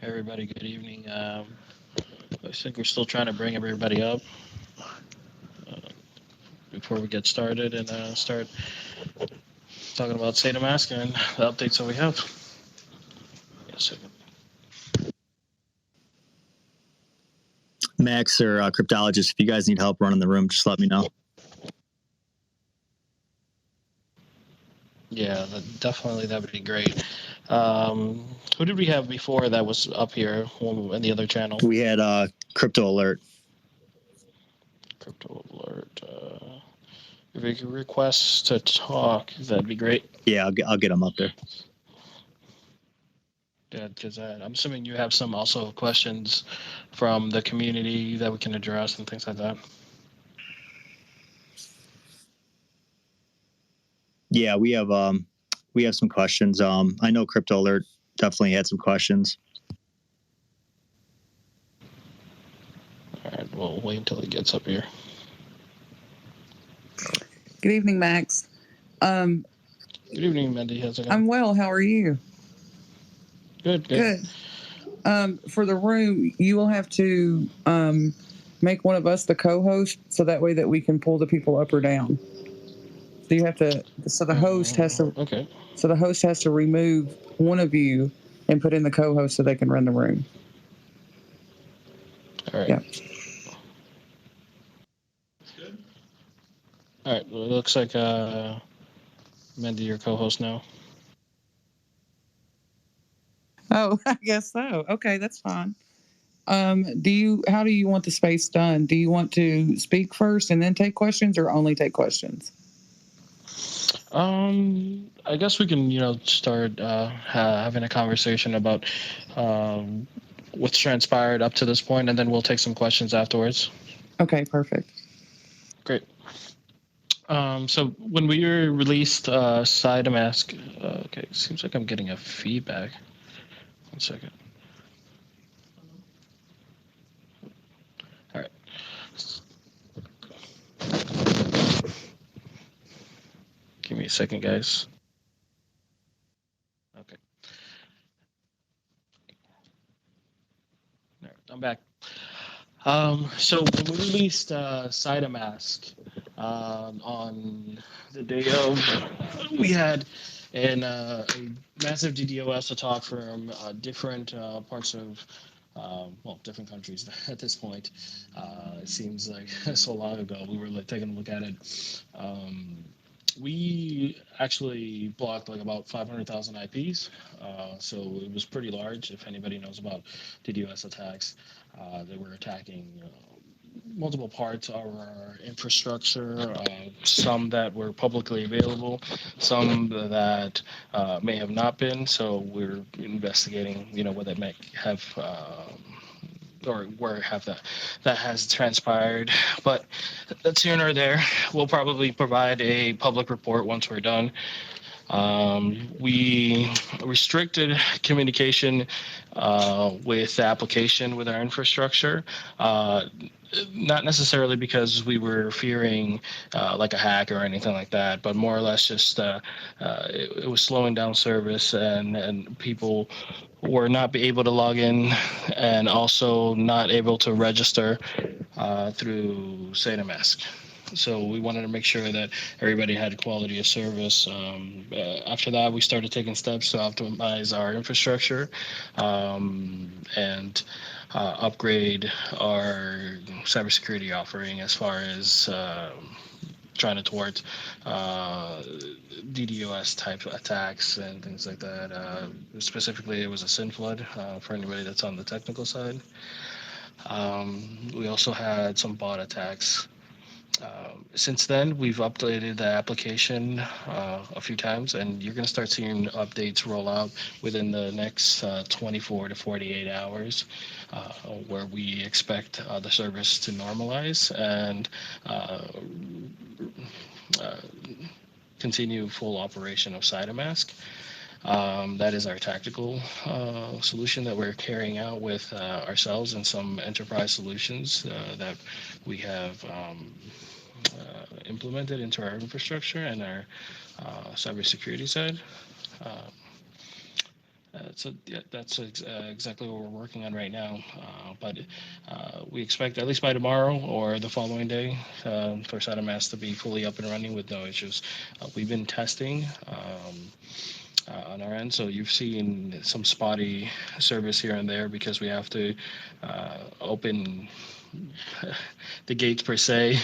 Hey everybody, good evening. I think we're still trying to bring everybody up uh, before we get started and start talking about Saitamask and the updates that we have. Yes, Max or cryptologist, if you guys need help running the room, just let me know. yeah, definitely that would be great. Who did we have before that was up here in the other channel? We had Crypto Alert. Crypto Alert. If you could request to talk, that'd be great. Yeah, I'll get them up there. Yeah, because I'm assuming you have some also questions from the community that we can address and things like that. Yeah, we have some questions. I know Crypto Alert definitely had some questions. All right, we'll wait until he gets up here. Good evening, Max. Good evening, Mindy. How's it going? I'm well. How are you? Good. For the room, you will have to make one of us the co-host, so that way that we can pull the people up or down. So you have to. So the host has to. Okay. So the host has to remove one of you and put in the co-host so they can run the room. All right. Yeah. That's good. All right. Well, it looks like Mindy, your co-host now. Oh, I guess so. Okay, that's fine. How do you want the space done? Do you want to speak first and then take questions, or only take questions? I guess we can, start having a conversation about what's transpired up to this point, and then we'll take some questions afterwards. Okay, perfect. Great. So when we released Saitamask, okay, seems like I'm getting a feedback. 1 second. All right. Give me a second, guys. Okay. All right, I'm back. So when we released Saitamask on the day of, we had a massive DDoS attack from different parts of, different countries at this point. It seems like so long ago. We were taking a look at it. We actually blocked like about 500,000 IPs, so it was pretty large. If anybody knows about DDoS attacks, they were attacking multiple parts of our infrastructure, some that were publicly available, some that may have not been. So we're investigating, what that might have. Or where have that has transpired, but that's here nor there. We'll probably provide a public report once we're done. We restricted communication with the application with our infrastructure. Not necessarily because we were fearing like a hack or anything like that, but more or less just it was slowing down service, and people were not able to log in, and also not able to register through Saitamask. So we wanted to make sure that everybody had quality of service. After that, we started taking steps to optimize our infrastructure and upgrade our cybersecurity offering as far as trying to thwart DDoS type attacks and things like that. Specifically, it was a SYN flood for anybody that's on the technical side. We also had some bot attacks. Since then, we've updated the application a few times, and you're going to start seeing updates roll out within the next 24 to 48 hours, where we expect the service to normalize and continue full operation of Saitamask. That is our tactical solution that we're carrying out with ourselves and some enterprise solutions that we have implemented into our infrastructure and our cybersecurity side. That's exactly what we're working on right now. But we expect at least by tomorrow or the following day for Saitamask to be fully up and running with no issues. We've been testing on our end, so you've seen some spotty service here and there because we have to open the gates per se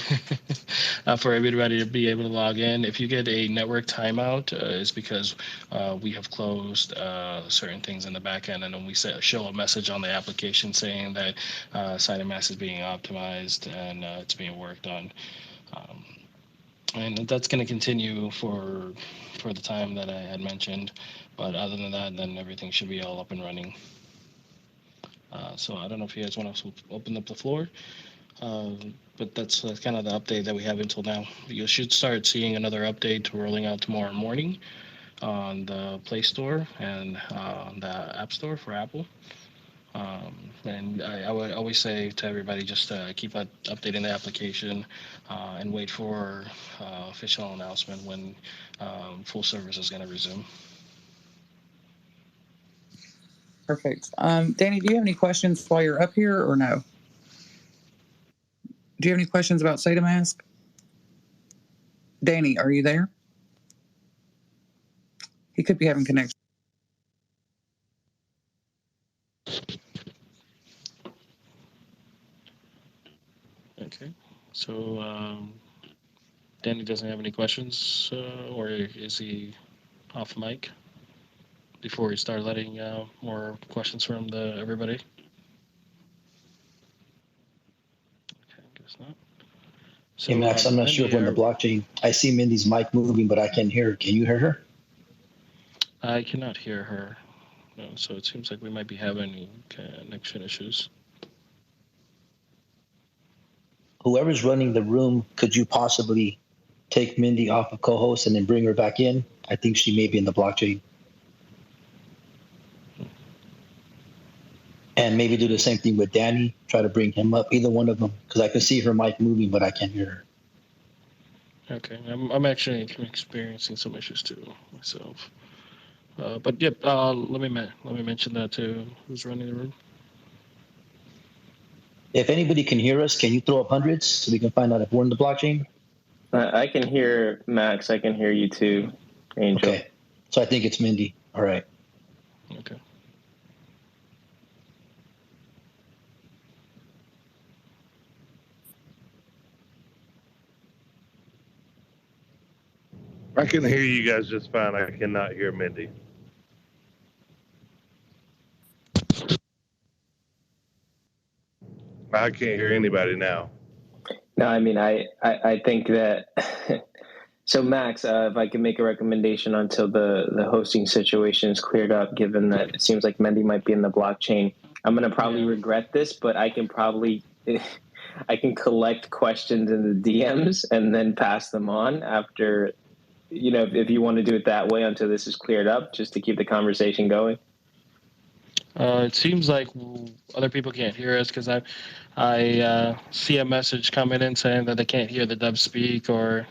for everybody to be able to log in. If you get a network timeout, it's because we have closed certain things in the back end, and then we show a message on the application saying that Saitamask is being optimized and it's being worked on. And that's going to continue for the time that I had mentioned. But other than that, then everything should be all up and running. So I don't know if you guys want to open up the floor. But that's kind of the update that we have until now. You should start seeing another update rolling out tomorrow morning on the Play Store and the App Store for Apple. And I would always say to everybody just keep updating the application and wait for official announcement when full service is going to resume. Perfect. Danny, do you have any questions while you're up here or no? Do you have any questions about Saitamask? Danny, are you there? He could be having connection. Okay. So Danny doesn't have any questions, or is he off mic before we start letting more questions from everybody? Okay, guess not. So, Hey, Max, I'm not sure if we're in the blockchain. I see Mindy's mic moving, but I can't hear her. Can you hear her? I cannot hear her. No, so it seems like we might be having connection issues. Whoever's running the room, could you possibly take Mindy off of co-host and then bring her back in? I think she may be in the blockchain. And maybe do the same thing with Danny. Try to bring him up, either one of them, because I can see her mic moving, but I can't hear her. Okay, I'm actually experiencing some issues too myself. But yep, let me mention that to who's running the room. If anybody can hear us, can you throw up hundreds so we can find out if we're in the blockchain? I can hear Max. I can hear you too, Angel. Okay, so I think it's Mindy. All right. Okay. I can hear you guys just fine. I cannot hear Mindy. I can't hear anybody now. No, I mean, I think that. So, Max, if I can make a recommendation until the hosting situation is cleared up, given that it seems like Mendy might be in the blockchain, I'm going to probably regret this, but I can probably I can collect questions in the DMs and then pass them on after, if you want to do it that way until this is cleared up, just to keep the conversation going. It seems like other people can't hear us because I see a message coming in saying that they can't hear the dub speak or.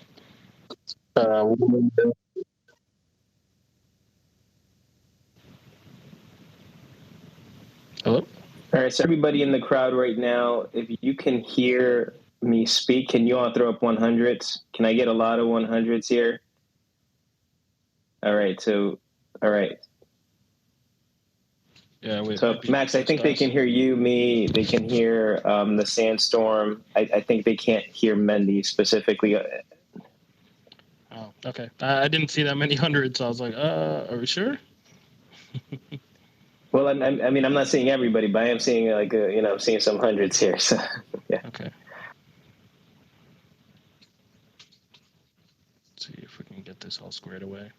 Hello? All right, so everybody in the crowd right now, if you can hear me speak, can you all throw up 100s? Can I get a lot of 100s here? All right. Yeah. So, Max, I think they can hear you, me. They can hear the Sandstorm. I think they can't hear Mendy specifically. Oh, okay. I didn't see that many hundreds, so I was like, are we sure? Well, I mean, I'm not seeing everybody, but I am seeing I'm seeing some hundreds here. So, yeah. Okay. Let's see if we can get this all squared away.